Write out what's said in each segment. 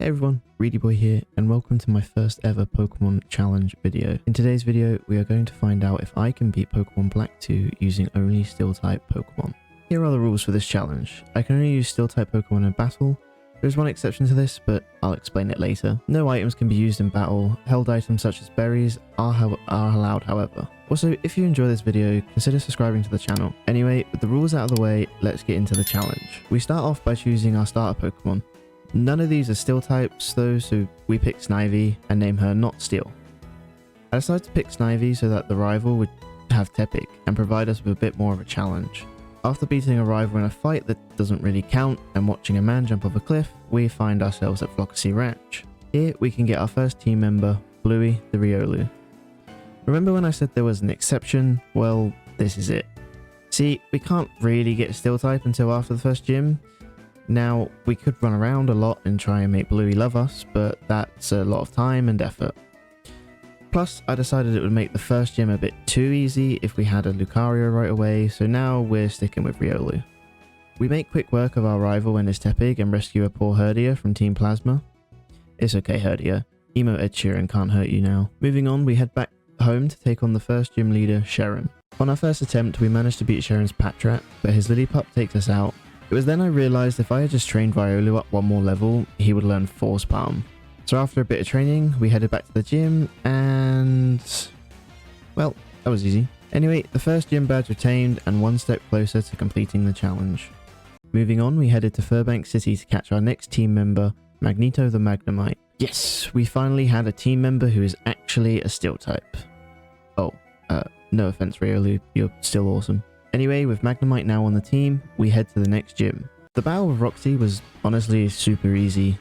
Hey everyone, Reedy Boy here, and welcome to my first ever Pokemon challenge video. In today's video, we are going to find out if I can beat Pokemon Black 2 using only Steel-type Pokemon. Here are the rules for this challenge. I can only use Steel-type Pokemon in battle. There's one exception to this, but I'll explain it later. No items can be used in battle. Held items such as berries are allowed, however. Also, if you enjoy this video, consider subscribing to the channel. Anyway, with the rules out of the way, let's get into the challenge. We start off by choosing our starter Pokemon. None of these are steel types though, so we pick Snivy and name her not Steel. I decided to pick Snivy so that the rival would have Tepig and provide us with a bit more of a challenge. After beating a rival in a fight that doesn't really count and watching a man jump off a cliff, we find ourselves at Flocacy Ranch. Here we can get our first team member, Bluey the Riolu. Remember when I said there was an exception? Well, this is it. See, we can't really get Steel type until after the first gym. Now, we could run around a lot and try and make Bluey love us, but that's a lot of time and effort. Plus, I decided it would make the first gym a bit too easy if we had a Lucario right away, so now we're sticking with Riolu. We make quick work of our rival and his Tepig and rescue a poor Herdier from Team Plasma. It's okay, Herdier. Emo Ed Sheeran can't hurt you now. Moving on, we head back home to take on the first gym leader, Sharon. On our first attempt, we managed to beat Sharon's Patrat, but his Lillipup takes us out. It was then I realised if I had just trained Riolu up one more level, he would learn Force Palm. So after a bit of training, we headed back to the gym and... well, that was easy. Anyway, the first gym badge retained and one step closer to completing the challenge. Moving on, we headed to Furbank City to catch our next team member, Magneto the Magnemite. Yes, we finally had a team member who is actually a Steel type. Oh, no offense Riolu, you're still awesome. Anyway, with Magnemite now on the team, we head to the next gym. The battle with Roxy was honestly super easy.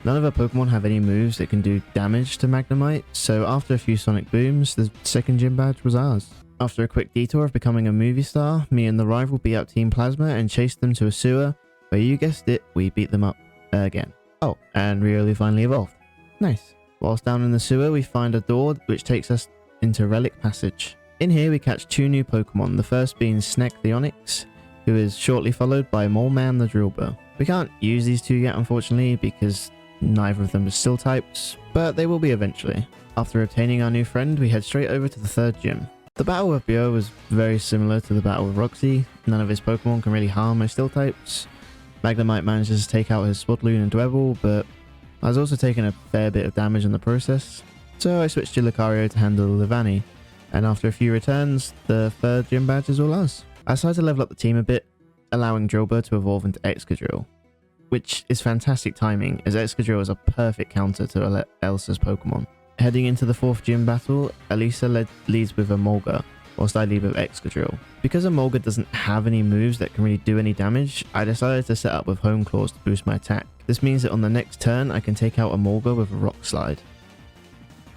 None of our Pokemon have any moves that can do damage to Magnemite, so after a few Sonic Booms, the second gym badge was ours. After a quick detour of becoming a movie star, me and the rival beat up Team Plasma and chased them to a sewer, where you guessed it, we beat them up again. Oh, and Riolu finally evolved. Nice. Whilst down in the sewer, we find a door which takes us into Relic Passage. In here, we catch two new Pokemon, the first being Sneck the Onix, who is shortly followed by Mole Man the Drillbur. We can't use these two yet, unfortunately, because neither of them are Steel types, but they will be eventually. After obtaining our new friend, we head straight over to the third gym. The battle with Bio was very similar to the battle with Roxy. None of his Pokemon can really harm my Steel types. Magnemite manages to take out his Swadloon and Dwebble, but I was also taking a fair bit of damage in the process, so I switched to Lucario to handle Levani. And after a few returns, the third gym badge is all ours. I decided to level up the team a bit, allowing Drillbur to evolve into Excadrill, which is fantastic timing, as Excadrill is a perfect counter to Elsa's Pokemon. Heading into the fourth gym battle, Elisa leads with Emolga, whilst I lead with Excadrill. Because Emolga doesn't have any moves that can really do any damage, I decided to set up with Home Claws to boost my attack. This means that on the next turn, I can take out Emolga with a Rock Slide.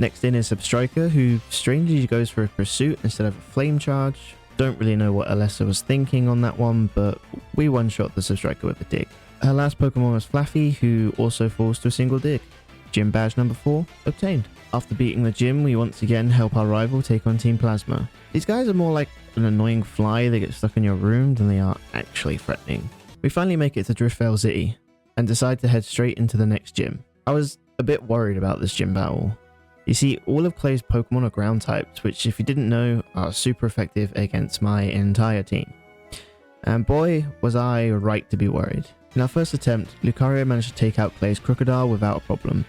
Next in is Substriker, who strangely goes for a Pursuit instead of a Flame Charge. Don't really know what Alessa was thinking on that one, but we one-shot the Substriker with a Dig. Her last Pokemon was Flaffy, who also falls to a single Dig. Gym badge number 4, obtained. After beating the gym, we once again help our rival take on Team Plasma. These guys are more like an annoying fly that gets stuck in your room than they are actually threatening. We finally make it to Driftvale City, and decide to head straight into the next gym. I was a bit worried about this gym battle. You see, all of Clay's Pokemon are ground types, which if you didn't know, are super effective against my entire team. And boy, was I right to be worried. In our first attempt, Lucario managed to take out Clay's Crocodile without a problem.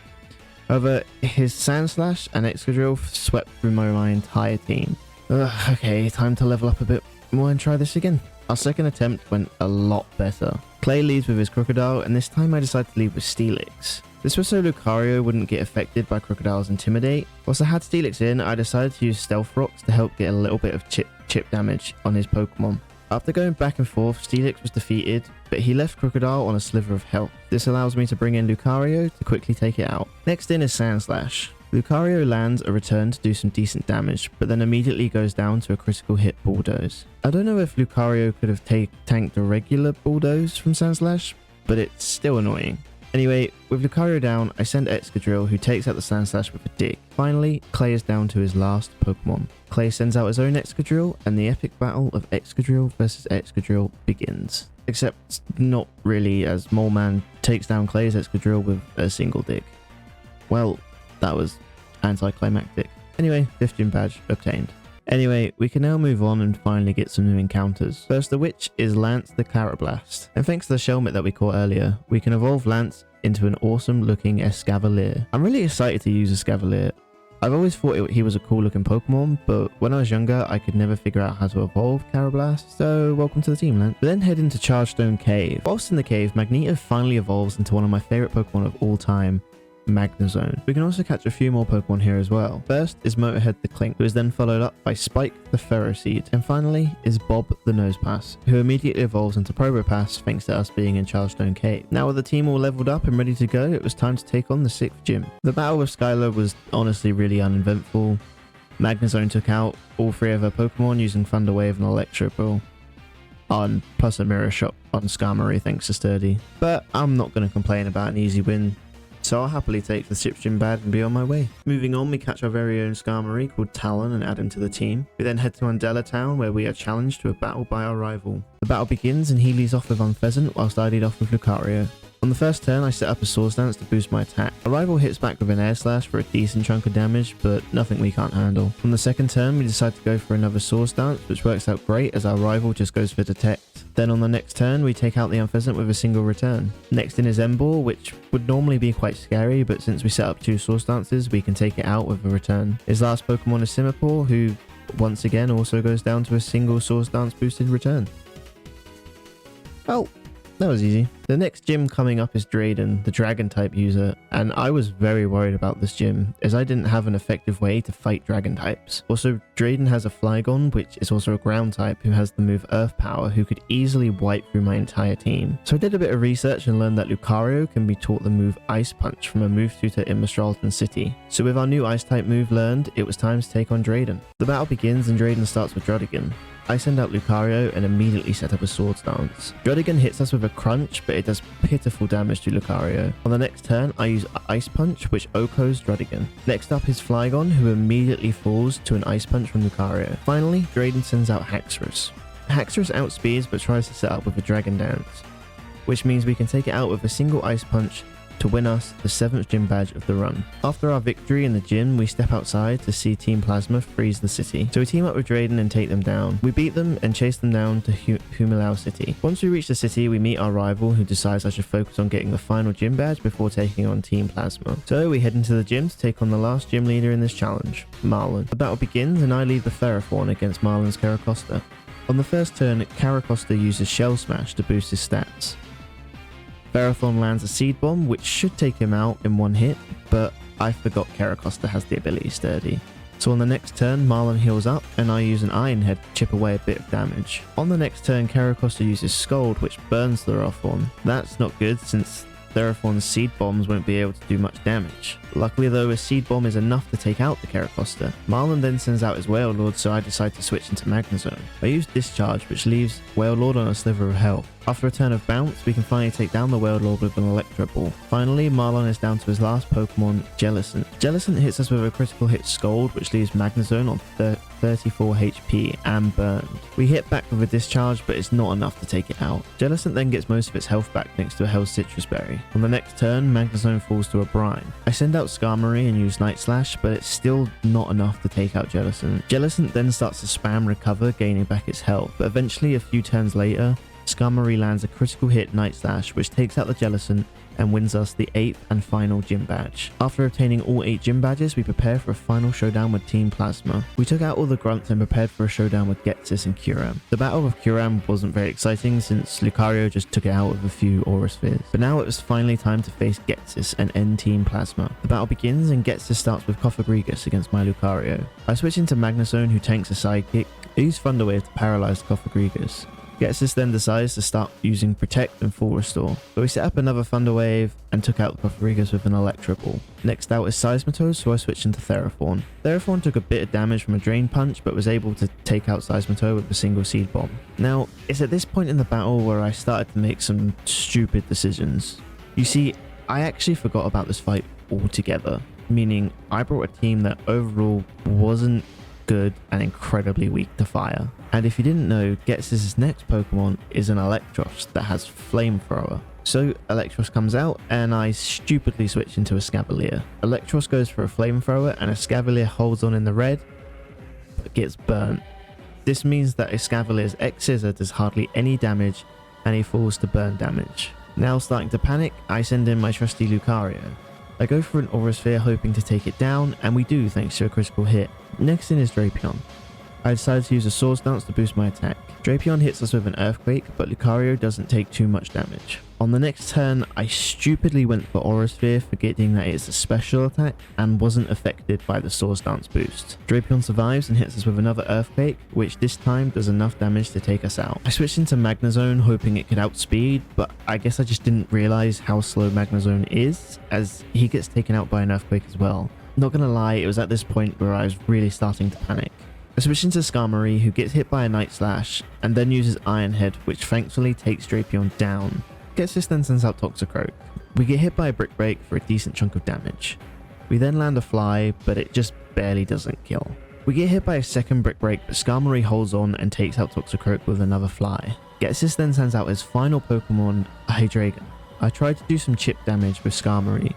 However, his Sandslash and Excadrill swept through my entire team. Okay, time to level up a bit more and try this again. Our second attempt went a lot better. Clay leads with his Crocodile, and this time I decided to lead with Steelix. This was so Lucario wouldn't get affected by Crocodile's Intimidate. Whilst I had Steelix in, I decided to use Stealth Rocks to help get a little bit of chip damage on his Pokemon. After going back and forth, Steelix was defeated, but he left Crocodile on a sliver of health. This allows me to bring in Lucario to quickly take it out. Next in is Sandslash. Lucario lands a return to do some decent damage, but then immediately goes down to a critical hit Bulldoze. I don't know if Lucario could have tanked a regular Bulldoze from Sandslash, but it's still annoying. Anyway, with Lucario down, I send Excadrill, who takes out the Sandslash with a Dig. Finally, Clay is down to his last Pokemon. Clay sends out his own Excadrill, and the epic battle of Excadrill versus Excadrill begins. except not really, as Mole Man takes down Clay's Excadrill with a single dig. Well, that was anticlimactic. Anyway, 5th gym badge obtained. Anyway, we can now move on and finally get some new encounters. First of which is Lance the Carablast. And thanks to the Shelmet that we caught earlier, we can evolve Lance into an awesome looking Escavalier. I'm really excited to use Escavalier. I've always thought he was a cool looking Pokemon, but when I was younger, I could never figure out how to evolve Carablast, so welcome to the team, Lance. We then head into Chargestone Cave. Whilst in the cave, Magneto finally evolves into one of my favourite Pokemon of all time, Magnezone. We can also catch a few more Pokemon here as well. First is Motorhead the Clink, who is then followed up by Spike the Ferroseed, and finally is Bob the Nosepass, who immediately evolves into Probopass thanks to us being in Chargestone Cave. Now with the team all leveled up and ready to go, it was time to take on the 6th gym. The battle with Skylar was honestly really uneventful. Magnezone took out all 3 of her Pokemon using Thunder Wave and Electro Ball, plus a Mirror Shot on Skarmory thanks to Sturdy. But I'm not going to complain about an easy win, so I'll happily take the 6th gym badge and be on my way. Moving on, we catch our very own Skarmory called Talon and add him to the team. We then head to Undella Town, where we are challenged to a battle by our rival. The battle begins and he leads off with Unpheasant whilst I lead off with Lucario. On the first turn, I set up a Swords Dance to boost my attack. Our rival hits back with an Air Slash for a decent chunk of damage, but nothing we can't handle. On the second turn, we decide to go for another Swords Dance, which works out great as our rival just goes for Detect. Then on the next turn, we take out the Unpheasant with a single return. Next in is Emboar, which would normally be quite scary, but since we set up 2 Swords Dances, we can take it out with a return. His last Pokemon is Simipour, who once again also goes down to a single Swords Dance boosted return. Oh, that was easy. The next gym coming up is Drayden, the dragon type user, and I was very worried about this gym as I didn't have an effective way to fight dragon types. Also, Drayden has a Flygon, which is also a ground type who has the move Earth Power, who could easily wipe through my entire team. So I did a bit of research and learned that Lucario can be taught the move Ice Punch from a move tutor in Mestralton City. So with our new ice type move learned, it was time to take on Drayden. The battle begins and Drayden starts with Druddigon. I send out Lucario and immediately set up a Swords Dance. Druddigon hits us with a Crunch, but it does pitiful damage to Lucario. On the next turn, I use Ice Punch, which OHKOs Druddigon. Next up is Flygon, who immediately falls to an Ice Punch from Lucario. Finally, Drayden sends out Haxorus. Haxorus outspeeds but tries to set up with a Dragon Dance, which means we can take it out with a single Ice Punch to win us the 7th gym badge of the run. After our victory in the gym, we step outside to see Team Plasma freeze the city. So we team up with Drayden and take them down. We beat them and chase them down to Humilau City. Once we reach the city, we meet our rival who decides I should focus on getting the final gym badge before taking on Team Plasma. So we head into the gym to take on the last gym leader in this challenge, Marlon. The battle begins and I lead the Ferrothorn against Marlon's Caracosta. On the first turn, Caracosta uses Shell Smash to boost his stats. Ferrothorn lands a Seed Bomb, which should take him out in one hit, but I forgot Caracosta has the ability Sturdy. So on the next turn, Marlon heals up, and I use an Iron Head to chip away a bit of damage. On the next turn, Caracosta uses Scald, which burns the Ferrothorn. That's not good, since Ferrothorn's Seed Bombs won't be able to do much damage. Luckily though, a Seed Bomb is enough to take out the Caracosta. Marlon then sends out his Wailord, so I decide to switch into Magnezone. I use Discharge, which leaves Wailord on a sliver of health. After a turn of Bounce, we can finally take down the Wailord with an Electro Ball. Finally, Marlon is down to his last Pokemon, Jellicent. Jellicent hits us with a critical hit Scald, which leaves Magnezone on 34 HP and burned. We hit back with a Discharge, but it's not enough to take it out. Jellicent then gets most of its health back thanks to a Hell's Citrus Berry. On the next turn, Magnezone falls to a Brine. I send out Skarmory and use Night Slash, but it's still not enough to take out Jellicent. Jellicent then starts to spam Recover, gaining back its health, but eventually a few turns later, Skarmory lands a critical hit Night Slash, which takes out the Jellicent and wins us the 8th and final gym badge. After obtaining all 8 gym badges, we prepare for a final showdown with Team Plasma. We took out all the grunts and prepared for a showdown with Ghetsis and Kyurem. The battle with Kyurem wasn't very exciting since Lucario just took it out with a few Aura Spheres. But now it was finally time to face Ghetsis and end Team Plasma. The battle begins and Ghetsis starts with Cofagrigus against my Lucario. I switch into Magnezone, who tanks a Sidekick. I use Thunder Wave to paralyze Cofagrigus. Ghetsis then decides to start using Protect and Full Restore, but we set up another Thunder Wave and took out Cofagrigus with an Electro Ball. Next out is Seismitoad, so I switched into Theraphorn. Theraphorn took a bit of damage from a Drain Punch, but was able to take out Seismitoad with a single Seed Bomb. Now, it's at this point in the battle where I started to make some stupid decisions. You see, I actually forgot about this fight altogether, meaning I brought a team that overall wasn't good and incredibly weak to fire. And if you didn't know, Ghetsis' next Pokemon is an Electros that has Flamethrower. So Electros comes out and I stupidly switch into a Escavalier. Electros goes for a Flamethrower and Escavalier holds on in the red but gets burnt. This means that Escavalier's X-Scissor does hardly any damage and he falls to burn damage. Now starting to panic, I send in my trusty Lucario. I go for an Aura Sphere hoping to take it down, and we do thanks to a critical hit. Next in is Drapion. I decided to use a Swords Dance to boost my attack. Drapion hits us with an Earthquake, but Lucario doesn't take too much damage. On the next turn, I stupidly went for Aura Sphere, forgetting that it's a special attack and wasn't affected by the Swords Dance boost. Drapion survives and hits us with another Earthquake, which this time does enough damage to take us out. I switched into Magnezone hoping it could outspeed, but I guess I just didn't realize how slow Magnezone is, as he gets taken out by an Earthquake as well. Not gonna lie, it was at this point where I was really starting to panic. I switch into Skarmory, who gets hit by a Night Slash, and then uses Iron Head, which thankfully takes Drapion down. Ghetsis then sends out Toxicroak. We get hit by a Brick Break for a decent chunk of damage. We then land a Fly, but it just barely doesn't kill. We get hit by a second Brick Break, but Skarmory holds on and takes out Toxicroak with another Fly. Ghetsis then sends out his final Pokemon, Hydreigon. I tried to do some chip damage with Skarmory,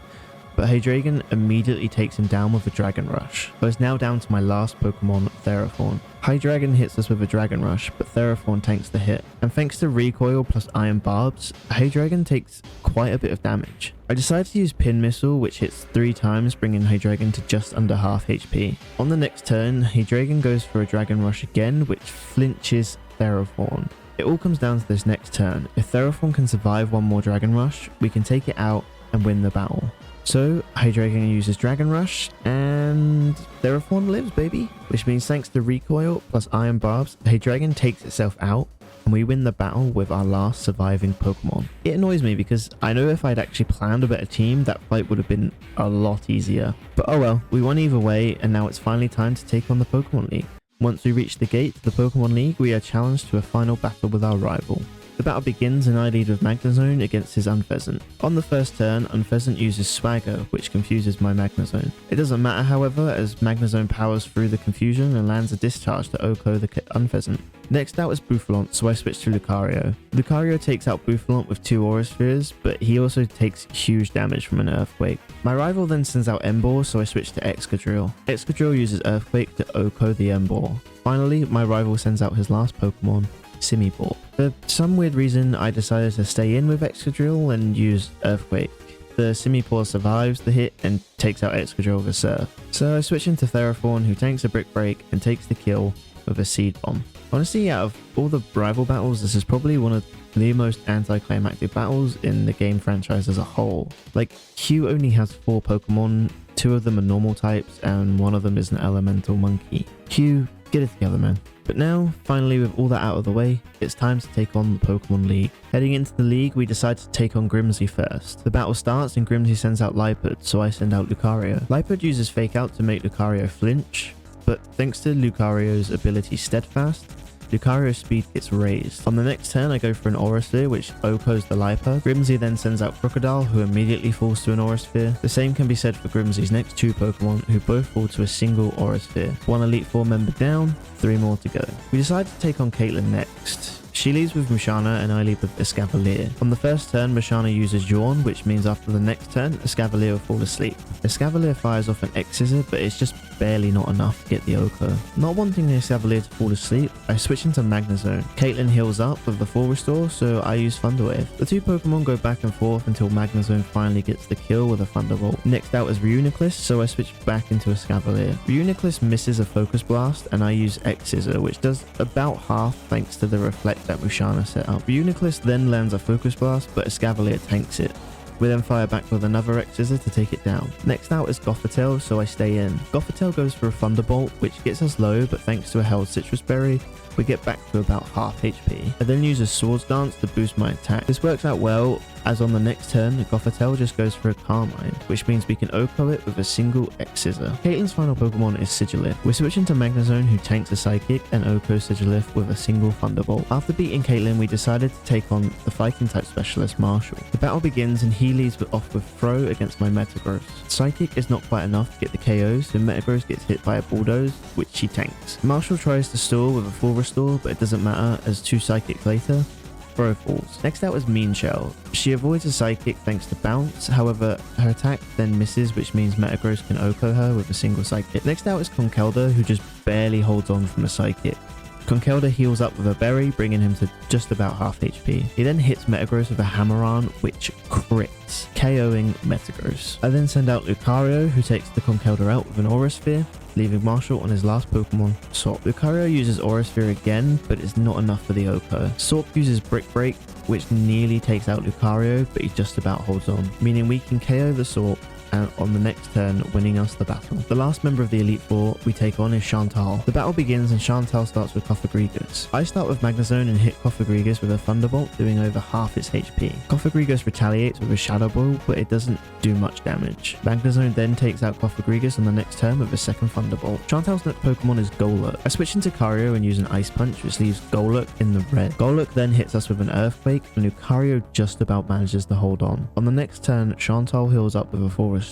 but Hydreigon immediately takes him down with a Dragon Rush. So it's now down to my last Pokemon, Theraphorn. Hydreigon hits us with a Dragon Rush, but Theraphorn tanks the hit. And thanks to Recoil plus Iron Barbs, Hydreigon takes quite a bit of damage. I decided to use Pin Missile, which hits 3 times, bringing Hydreigon to just under half HP. On the next turn, Hydreigon goes for a Dragon Rush again, which flinches Theraphorn. It all comes down to this next turn. If Theraphorn can survive one more Dragon Rush, we can take it out and win the battle. So, Hydreigon uses Dragon Rush, and Theraphorn lives, baby. Which means thanks to Recoil plus Iron Barbs, Hydreigon takes itself out, and we win the battle with our last surviving Pokemon. It annoys me because I know if I'd actually planned a better team, that fight would have been a lot easier. But oh well, we won either way, and now it's finally time to take on the Pokemon League. Once we reach the gate to the Pokemon League, we are challenged to a final battle with our rival. The battle begins and I lead with Magnezone against his Unpheasant. On the first turn, Unpheasant uses Swagger, which confuses my Magnezone. It doesn't matter however, as Magnezone powers through the confusion and lands a discharge to OHKO the Unpheasant. Next out is Bouffalant, so I switch to Lucario. Lucario takes out Bouffalant with 2 Aura Spheres, but he also takes huge damage from an Earthquake. My rival then sends out Emboar, so I switch to Excadrill. Excadrill uses Earthquake to OHKO the Emboar. Finally, my rival sends out his last Pokemon, Simipour. For some weird reason, I decided to stay in with Excadrill and use Earthquake. The Simipour survives the hit and takes out Excadrill with a Surf. So I switch into Theraphorn, who tanks a Brick Break and takes the kill with a Seed Bomb. Honestly, out of all the rival battles, this is probably one of the most anticlimactic battles in the game franchise as a whole. Like, Hugh only has 4 Pokemon, 2 of them are normal types, and 1 of them is an elemental monkey. Hugh, get it together, man. But now, finally with all that out of the way, it's time to take on the Pokemon League. Heading into the league, we decide to take on Grimsy first. The battle starts and Grimsy sends out Liepard, so I send out Lucario. Liepard uses Fake Out to make Lucario flinch, but thanks to Lucario's ability Steadfast, Lucario's speed gets raised. On the next turn, I go for an Aura Sphere, which OHKOs the Liepard. Grimsy then sends out Crocodile, who immediately falls to an Aura Sphere. The same can be said for Grimsy's next 2 Pokemon, who both fall to a single Aura Sphere. 1 Elite Four member down, 3 more to go. We decide to take on Caitlyn next. She leads with Musharna and I lead with Escavalier. On the first turn, Musharna uses Yawn, which means after the next turn, Escavalier will fall asleep. Escavalier fires off an X-Scissor, but it's just barely not enough to get the OHKO. Not wanting the Escavalier to fall asleep, I switch into Magnezone. Caitlyn heals up with the full restore, so I use Thunder Wave. The 2 Pokemon go back and forth until Magnezone finally gets the kill with a Thunderbolt. Next out is Reuniclus, so I switch back into Escavalier. Reuniclus misses a Focus Blast, and I use X-Scissor, which does about half thanks to the Reflect that Musharna set up. Reuniclus then lands a Focus Blast, but Escavalier tanks it. We then fire back with another X-Scissor to take it down. Next out is Gothitelle, so I stay in. Gothitelle goes for a Thunderbolt, which gets us low, but thanks to a held Citrus Berry, we get back to about half HP. I then use a Swords Dance to boost my attack. This works out well, as on the next turn, Gothitelle just goes for a Carmine, which means we can OHKO it with a single X-Scissor. Caitlyn's final Pokemon is Sigilyph. We're switching to Magnezone, who tanks a Psychic, and OHKO Sigilyph with a single Thunderbolt. After beating Caitlyn, we decided to take on the Fighting type specialist Marshall. The battle begins and he leads off with Throw against my Metagross. Psychic is not quite enough to get the KO, so Metagross gets hit by a Bulldoze, which he tanks. Marshall tries to stall with a full restore, but it doesn't matter as 2 Psychic later, Throw falls. Next out is Mean Shell. She avoids a Psychic thanks to Bounce, however her attack then misses, which means Metagross can OHKO her with a single Psychic. Next out is Conkeldurr, who just barely holds on from a Psychic. Conkeldurr heals up with a berry, bringing him to just about half HP. He then hits Metagross with a Hammer-On, which crits, KOing Metagross. I then send out Lucario, who takes the Conkeldurr out with an Aura Sphere, leaving Marshall on his last Pokemon, Sorp. Lucario uses Aura Sphere again, but it's not enough for the OHKO. Sorp uses Brick Break, which nearly takes out Lucario, but he just about holds on, meaning we can KO the Sorp and on the next turn winning us the battle. The last member of the Elite Four we take on is Chantal. The battle begins and Chantal starts with Cofagrigus. I start with Magnezone and hit Cofagrigus with a Thunderbolt, doing over half its HP. Cofagrigus retaliates with a Shadow Ball, but it doesn't do much damage. Magnezone then takes out Cofagrigus on the next turn with a second Thunderbolt. Chantal's next Pokemon is Golurk. I switch into Lucario and use an Ice Punch, which leaves Golurk in the red. Golurk then hits us with an Earthquake, and Lucario just about manages to hold on. On the next turn, Chantal heals up with a full restore.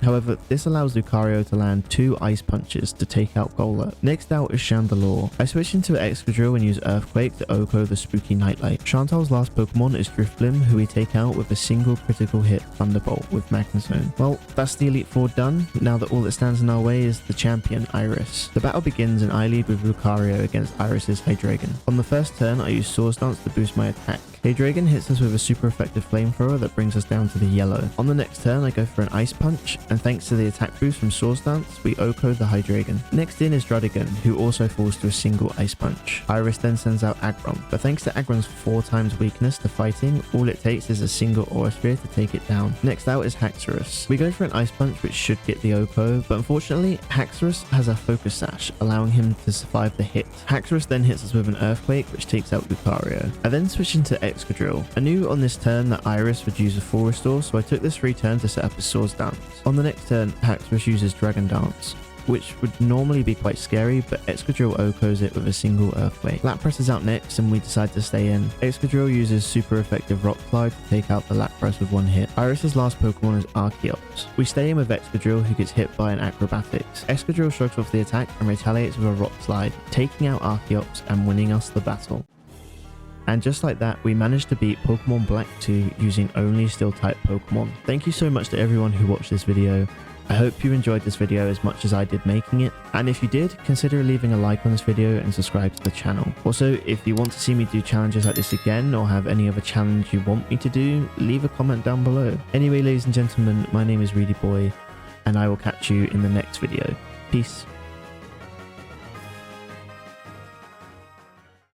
However, this allows Lucario to land 2 Ice Punches to take out Golurk. Next out is Chandelure. I switch into Excadrill and use Earthquake to OHKO the spooky Nightlight. Chantal's last Pokemon is Drifblim, who we take out with a single critical hit Thunderbolt with Magnezone. Well, that's the Elite Four done. Now that all that stands in our way is the champion, Iris. The battle begins and I lead with Lucario against Iris's Hydreigon. On the first turn, I use Swords Dance to boost my attack. Hydreigon hits us with a super effective flamethrower that brings us down to the yellow. On the next turn, I go for an Ice Punch, and thanks to the attack boost from Swords Dance, we OHKO the Hydreigon. Next in is Druddigon, who also falls to a single Ice Punch. Iris then sends out Aggron, but thanks to Aggron's 4 times weakness to fighting, all it takes is a single Aura Sphere to take it down. Next out is Haxorus. We go for an Ice Punch, which should get the OHKO, but unfortunately, Haxorus has a Focus Sash, allowing him to survive the hit. Haxorus then hits us with an Earthquake, which takes out Lucario. I then switch into Excadrill. I knew on this turn that Iris would use a full restore, so I took this free turn to set up a Swords Dance. On the next turn, Haxorus uses Dragon Dance, which would normally be quite scary, but Excadrill OHKOs it with a single Earthquake. Lapras is out next and we decide to stay in. Excadrill uses super effective Rock Slide to take out the Lapras with 1 hit. Iris's last Pokemon is Archeops. We stay in with Excadrill, who gets hit by an Acrobatics. Excadrill shrugs off the attack and retaliates with a Rock Slide, taking out Archeops and winning us the battle. And just like that, we managed to beat Pokemon Black 2 using only Steel-type Pokemon. Thank you so much to everyone who watched this video. I hope you enjoyed this video as much as I did making it. And if you did, consider leaving a like on this video and subscribe to the channel. Also, if you want to see me do challenges like this again or have any other challenge you want me to do, leave a comment down below. Anyway, ladies and gentlemen, my name is Reedy Boy, and I will catch you in the next video. Peace.